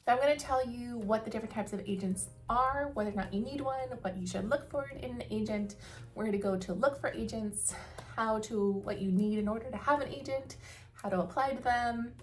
So I'm going to tell you what the different types of agents are, whether or not you need one, what you should look for in an agent, where to go to look for agents, what you need in order to have an agent, how to apply to them,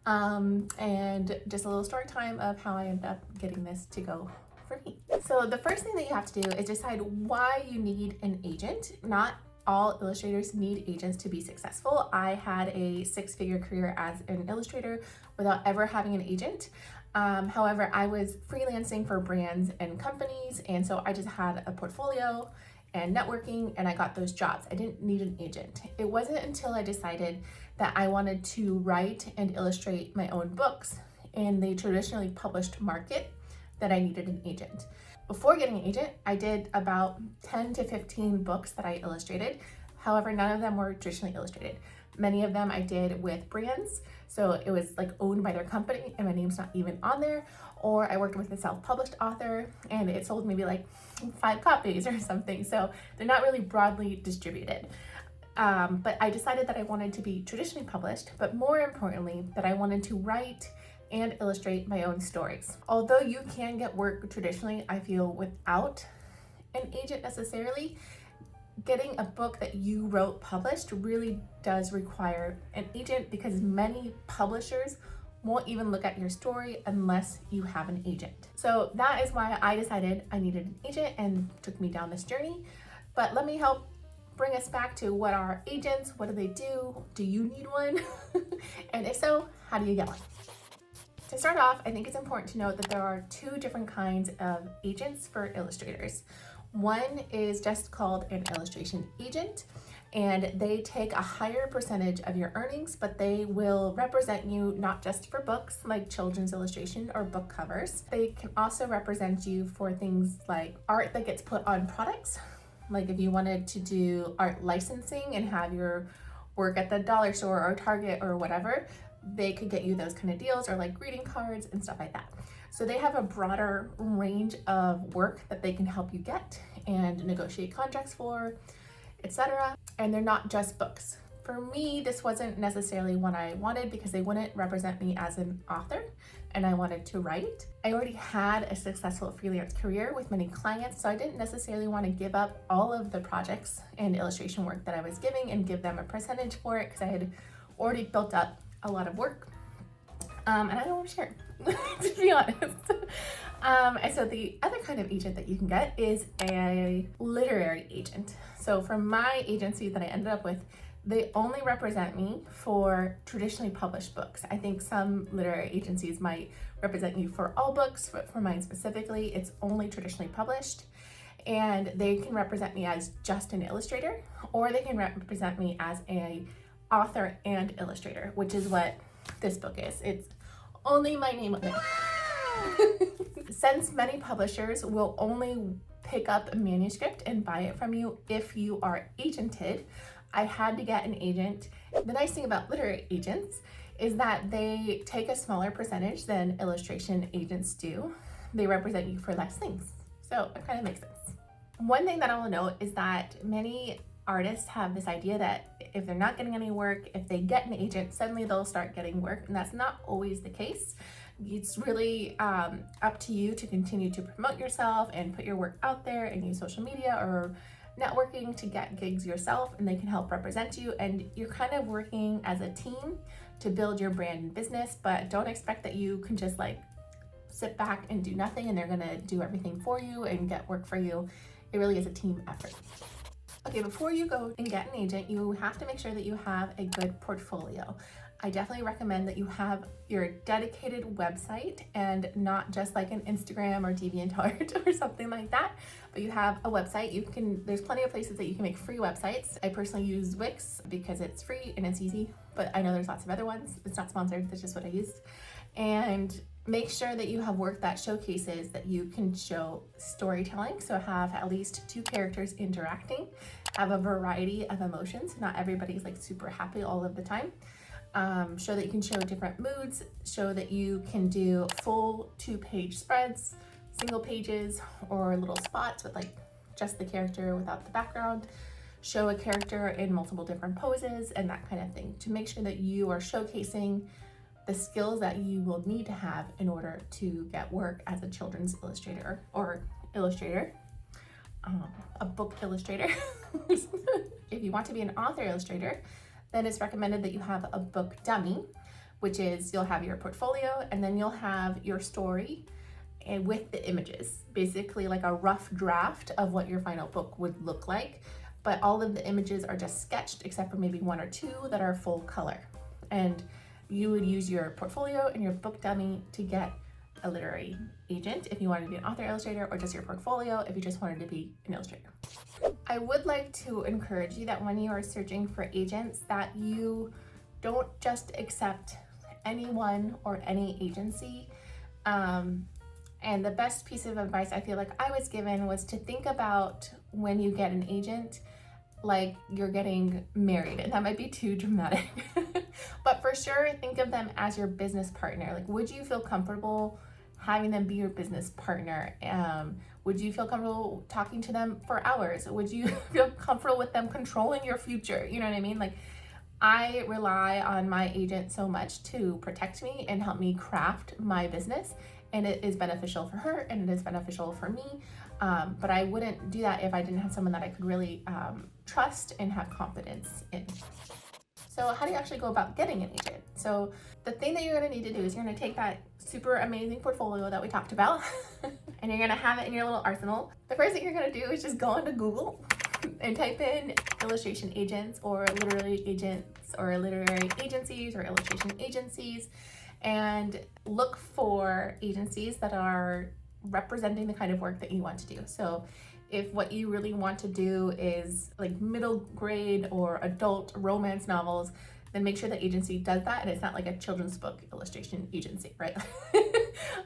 and just a little story time of how I ended up getting this to go for me. So the first thing that you have to do is decide why you need an agent. Not all illustrators need agents to be successful. I had a 6-figure career as an illustrator without ever having an agent. However, I was freelancing for brands and companies, and so I just had a portfolio and networking, and I got those jobs. I didn't need an agent. It wasn't until I decided that I wanted to write and illustrate my own books in the traditionally published market that I needed an agent. Before getting an agent, I did about 10 to 15 books that I illustrated. However, none of them were traditionally illustrated. Many of them I did with brands, so it was like owned by their company and my name's not even on there, or I worked with a self-published author and it sold maybe like 5 copies or something, so they're not really broadly distributed. But I decided that I wanted to be traditionally published, but more importantly, that I wanted to write and illustrate my own stories. Although you can get work traditionally, I feel, without an agent necessarily, getting a book that you wrote published really does require an agent, because many publishers won't even look at your story unless you have an agent. So that is why I decided I needed an agent and took me down this journey. But let me help bring us back to what are agents, what do they do, do you need one? And if so, how do you get one? To start off, I think it's important to note that there are 2 different kinds of agents for illustrators. One is just called an illustration agent, and they take a higher percentage of your earnings, but they will represent you not just for books like children's illustration or book covers. They can also represent you for things like art that gets put on products. Like if you wanted to do art licensing and have your work at the dollar store or Target or whatever, they could get you those kind of deals, or like greeting cards and stuff like that. So they have a broader range of work that they can help you get and negotiate contracts for, etc. And they're not just books. For me, this wasn't necessarily what I wanted because they wouldn't represent me as an author, and I wanted to write. I already had a successful freelance career with many clients, so I didn't necessarily want to give up all of the projects and illustration work that I was giving and give them a percentage for it, because I had already built up a lot of work. And I don't want to share it, to be honest. And so the other kind of agent that you can get is a literary agent. So for my agency that I ended up with, they only represent me for traditionally published books. I think some literary agencies might represent you for all books, but for mine specifically, it's only traditionally published. And they can represent me as just an illustrator, or they can represent me as a author and illustrator, which is what this book is. It's only my name on it. Since many publishers will only pick up a manuscript and buy it from you if you are agented, I had to get an agent. The nice thing about literary agents is that they take a smaller percentage than illustration agents do. They represent you for less things. So it kind of makes sense. One thing that I will note is that many artists have this idea that if they're not getting any work, if they get an agent, suddenly they'll start getting work, and that's not always the case. It's really up to you to continue to promote yourself and put your work out there and use social media or networking to get gigs yourself, and they can help represent you, and you're kind of working as a team to build your brand and business. But don't expect that you can just like sit back and do nothing and they're gonna do everything for you and get work for you. It really is a team effort. Okay, before you go and get an agent, you have to make sure that you have a good portfolio. I definitely recommend that you have your dedicated website and not just like an Instagram or DeviantArt or something like that, but you have a website. There's plenty of places that you can make free websites. I personally use Wix because it's free and it's easy, but I know there's lots of other ones. It's not sponsored, that's just what I used. And make sure that you have work that showcases that you can show storytelling. So have at least 2 characters interacting, have a variety of emotions. Not everybody's like super happy all of the time. Show that you can show different moods, show that you can do full 2-page spreads, single pages, or little spots with like just the character without the background. Show a character in multiple different poses and that kind of thing to make sure that you are showcasing the skills that you will need to have in order to get work as a children's illustrator or illustrator, a book illustrator. If you want to be an author illustrator, then it's recommended that you have a book dummy, which is you'll have your portfolio and then you'll have your story and with the images, basically like a rough draft of what your final book would look like. But all of the images are just sketched except for maybe one or two that are full color. And you would use your portfolio and your book dummy to get a literary agent if you wanted to be an author illustrator, or just your portfolio if you just wanted to be an illustrator. I would like to encourage you that when you are searching for agents, that you don't just accept anyone or any agency. And the best piece of advice I feel like I was given was to think about when you get an agent like you're getting married, and that might be too dramatic. But for sure, think of them as your business partner. Like, would you feel comfortable having them be your business partner? Would you feel comfortable talking to them for hours? Would you feel comfortable with them controlling your future? You know what I mean? Like, I rely on my agent so much to protect me and help me craft my business, and it is beneficial for her and it is beneficial for me. But I wouldn't do that if I didn't have someone that I could really trust and have confidence in. So how do you actually go about getting an agent? So the thing that you're gonna need to do is you're gonna take that super amazing portfolio that we talked about and you're gonna have it in your little arsenal. The first thing you're gonna do is just go onto Google and type in illustration agents or literary agents or literary agencies or illustration agencies, and look for agencies that are representing the kind of work that you want to do. So if what you really want to do is like middle grade or adult romance novels, then make sure the agency does that and it's not like a children's book illustration agency, right?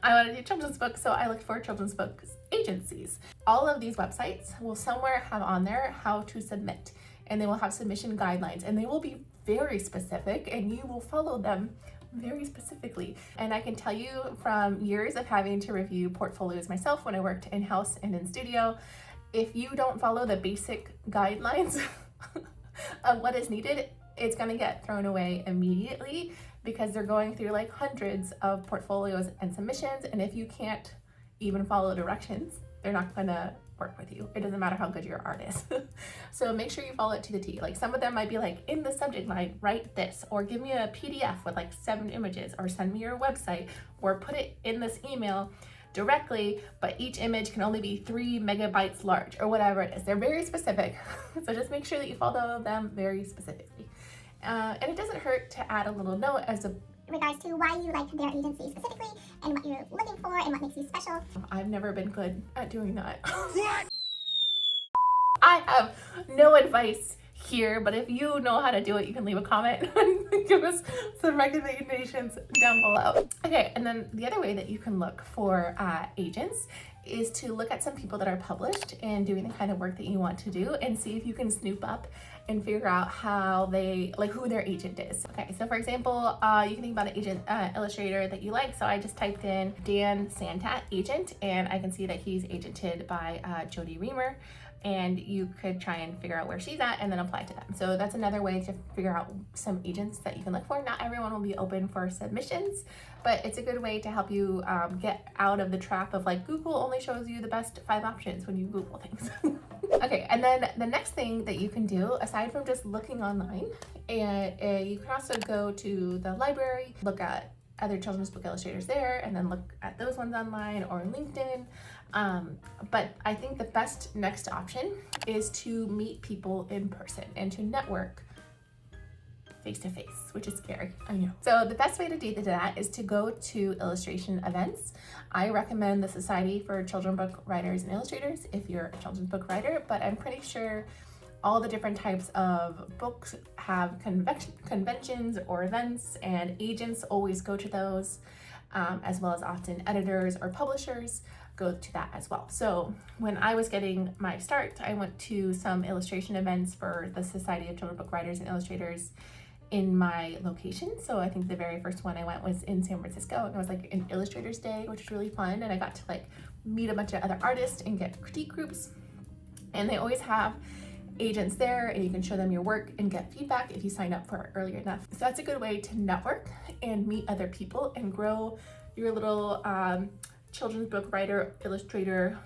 I want to do children's books, so I look for children's books agencies. All of these websites will somewhere have on there how to submit, and they will have submission guidelines, and they will be very specific and you will follow them very specifically. And I can tell you from years of having to review portfolios myself when I worked in-house and in studio, if you don't follow the basic guidelines of what is needed, it's gonna get thrown away immediately, because they're going through like hundreds of portfolios and submissions, and if you can't even follow directions, they're not gonna work with you. It doesn't matter how good your art is. So make sure you follow it to the T. Like, some of them might be like, in the subject line, write this, or give me a PDF with like 7 images, or send me your website, or put it in this email directly, but each image can only be 3 megabytes large, or whatever it is. They're very specific. So just make sure that you follow them very specifically. And it doesn't hurt to add a little note as a regards to why you like their agency specifically and what you're looking for and what makes you special. I've never been good at doing that. What? I have no advice here, but if you know how to do it, you can leave a comment and give us some recommendations down below. Okay, and then the other way that you can look for agents is to look at some people that are published and doing the kind of work that you want to do, and see if you can snoop up and figure out how they, like, who their agent is. Okay, so for example, you can think about an agent illustrator that you like. So I just typed in Dan Santat agent, and I can see that he's agented by Jody Reamer, and you could try and figure out where she's at and then apply to them. So that's another way to figure out some agents that you can look for. Not everyone will be open for submissions, but it's a good way to help you get out of the trap of like Google only shows you the best 5 options when you Google things. Okay, and then the next thing that you can do, aside from just looking online, and you can also go to the library, look at other children's book illustrators there, and then look at those ones online or LinkedIn. But I think the best next option is to meet people in person and to network face to face, which is scary, I know. So the best way to do that is to go to illustration events. I recommend the Society for Children's Book Writers and Illustrators if you're a children's book writer, but I'm pretty sure all the different types of books have conventions or events, and agents always go to those, as well as often editors or publishers go to that as well. So when I was getting my start, I went to some illustration events for the Society of Children's Book Writers and Illustrators in my location. So I think the very first one I went was in San Francisco, and it was like an Illustrators Day, which was really fun, and I got to like meet a bunch of other artists and get critique groups. And they always have agents there, and you can show them your work and get feedback if you sign up for it early enough. So that's a good way to network and meet other people and grow your little children's book writer, illustrator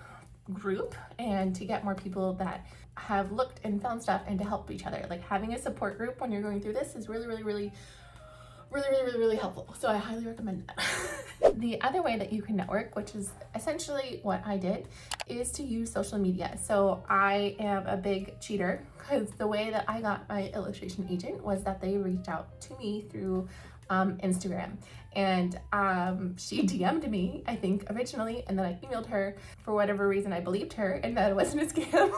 group, and to get more people that have looked and found stuff and to help each other. Like having a support group when you're going through this is really helpful. So I highly recommend that. The other way that you can network, which is essentially what I did, is to use social media. So I am a big cheater because the way that I got my illustration agent was that they reached out to me through Instagram, and she DM'd me, I think originally, and then I emailed her. For whatever reason, I believed her and that it wasn't a scam.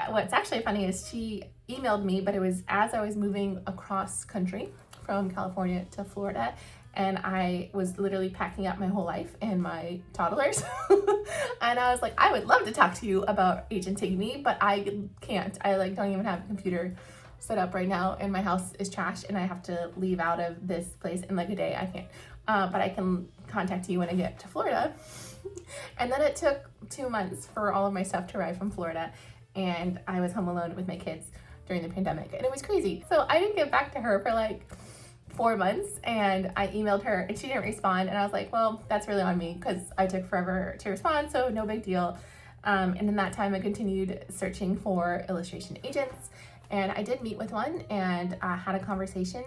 What's actually funny is she emailed me, but it was as I was moving across country from California to Florida, and I was literally packing up my whole life and my toddlers. And I was like, I would love to talk to you about agenting me, but I can't. I don't even have a computer set up right now, and my house is trashed, and I have to leave out of this place in like a day. I can't, but I can contact you when I get to Florida. And then it took 2 months for all of my stuff to arrive from Florida, and I was home alone with my kids during the pandemic, and it was crazy. So I didn't get back to her for like 4 months, and I emailed her and she didn't respond, and I was like, well, that's really on me because I took forever to respond, so no big deal. And in that time I continued searching for illustration agents, and I did meet with one and had a conversation,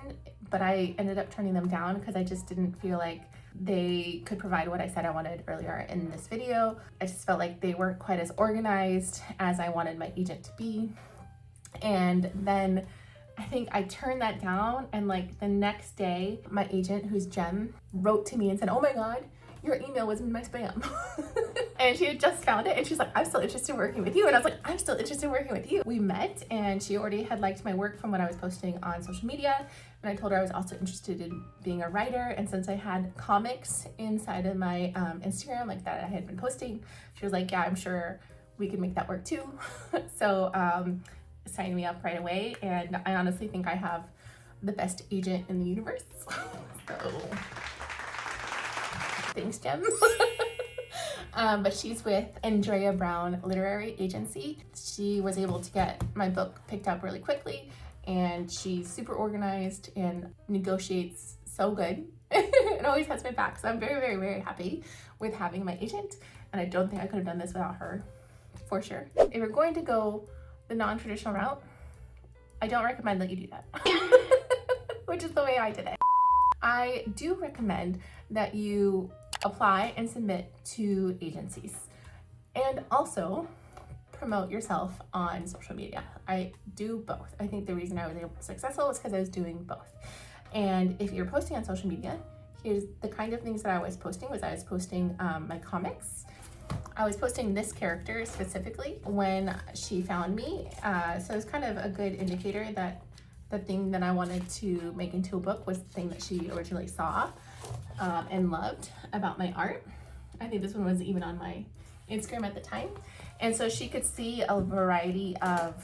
but I ended up turning them down because I just didn't feel like they could provide what I said I wanted earlier in this video. I just felt like they weren't quite as organized as I wanted my agent to be. And then I think I turned that down, and like the next day, my agent, who's Jem, wrote to me and said, oh my God, your email was in my spam. And she had just found it, and she's like, I'm still interested in working with you. And I was like, I'm still interested in working with you. We met, and she already had liked my work from what I was posting on social media. And I told her I was also interested in being a writer. And since I had comics inside of my Instagram, like that I had been posting, she was like, yeah, I'm sure we could make that work too. So signed me up right away. And I honestly think I have the best agent in the universe. So thanks, Jem. But she's with Andrea Brown Literary Agency. She was able to get my book picked up really quickly, and she's super organized and negotiates so good and always has my back. So I'm very happy with having my agent, and I don't think I could have done this without her, for sure. If you're going to go the non-traditional route, I don't recommend that you do that, which is the way I did it. I do recommend that you apply and submit to agencies, and also promote yourself on social media. I do both. I think the reason I was successful was because I was doing both. And if you're posting on social media, here's the kind of things that I was posting. I was posting my comics. I was posting this character specifically when she found me. So it's kind of a good indicator that the thing that I wanted to make into a book was the thing that she originally saw and loved about my art. I think this one was even on my Instagram at the time. And so she could see a variety of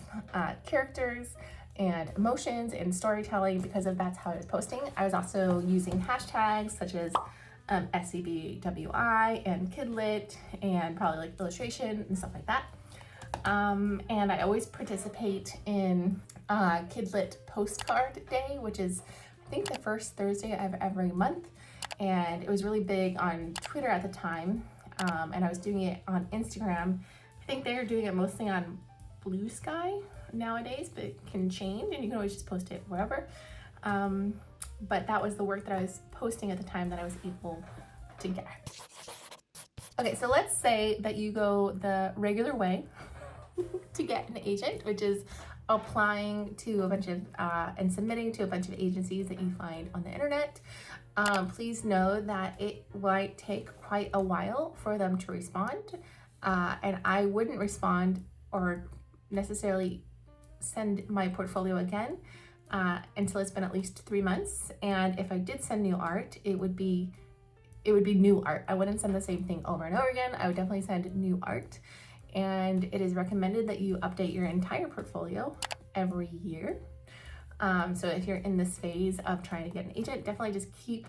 characters and emotions and storytelling because of that's how I was posting. I was also using hashtags such as SCBWI and Kidlit and probably like illustration and stuff like that. And I always participate in Kidlit Postcard Day, which is I think the first Thursday of every month. And it was really big on Twitter at the time. And I was doing it on Instagram. I think they're doing it mostly on Blue Sky nowadays, but it can change and you can always just post it wherever. But that was the work that I was posting at the time that I was able to get. Okay, so let's say that you go the regular way to get an agent, which is applying to a bunch of and submitting to a bunch of agencies that you find on the internet. Please know that it might take quite a while for them to respond, and I wouldn't respond or necessarily send my portfolio again until it's been at least 3 months. And if I did send new art, it would be new art. I wouldn't send the same thing over and over again. I would definitely send new art. And it is recommended that you update your entire portfolio every year. So if you're in this phase of trying to get an agent, definitely just keep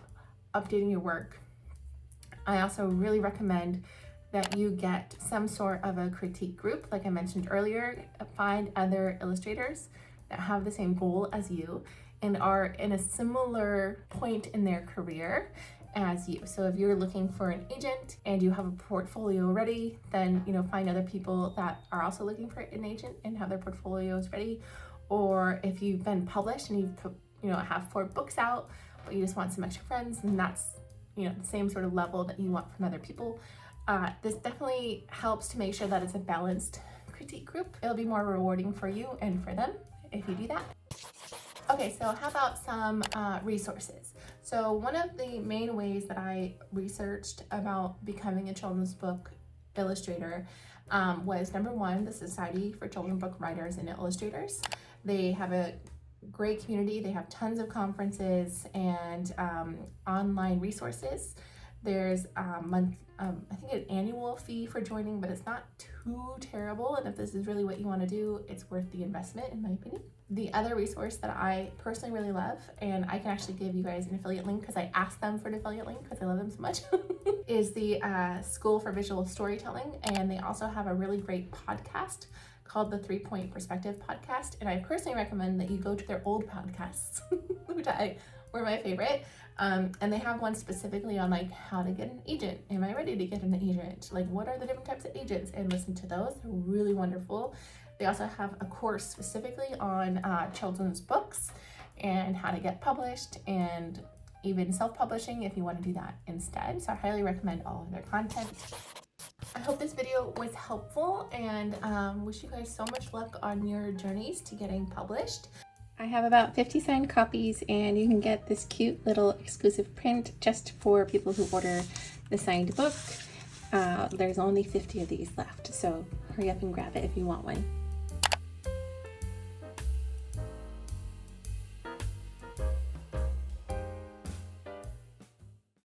updating your work. I also really recommend that you get some sort of a critique group. Like I mentioned earlier, find other illustrators that have the same goal as you and are in a similar point in their career as you. So if you're looking for an agent and you have a portfolio ready, then find other people that are also looking for an agent and have their portfolios ready. Or if you've been published and you have 4 books out, but you just want some extra friends, and that's the same sort of level that you want from other people. This definitely helps to make sure that it's a balanced critique group. It'll be more rewarding for you and for them if you do that. Okay, so how about some resources? So one of the main ways that I researched about becoming a children's book illustrator was number 1, the Society for Children's Book Writers and Illustrators. They have a great community. They have tons of conferences and online resources. There's I think an annual fee for joining, but it's not too terrible. And if this is really what you want to do, it's worth the investment, in my opinion. The other resource that I personally really love, and I can actually give you guys an affiliate link because I asked them for an affiliate link because I love them so much, is the School for Visual Storytelling. And they also have a really great podcast called the 3-Point Perspective podcast. And I personally recommend that you go to their old podcasts, which were my favorite. And they have one specifically on like how to get an agent. Am I ready to get an agent? Like, what are the different types of agents? And listen to those. They're really wonderful. They also have a course specifically on children's books and how to get published, and even self-publishing if you want to do that instead. So I highly recommend all of their content. I hope this video was helpful, and wish you guys so much luck on your journeys to getting published. I have about 50 signed copies, and you can get this cute little exclusive print just for people who order the signed book. There's only 50 of these left, so hurry up and grab it if you want one.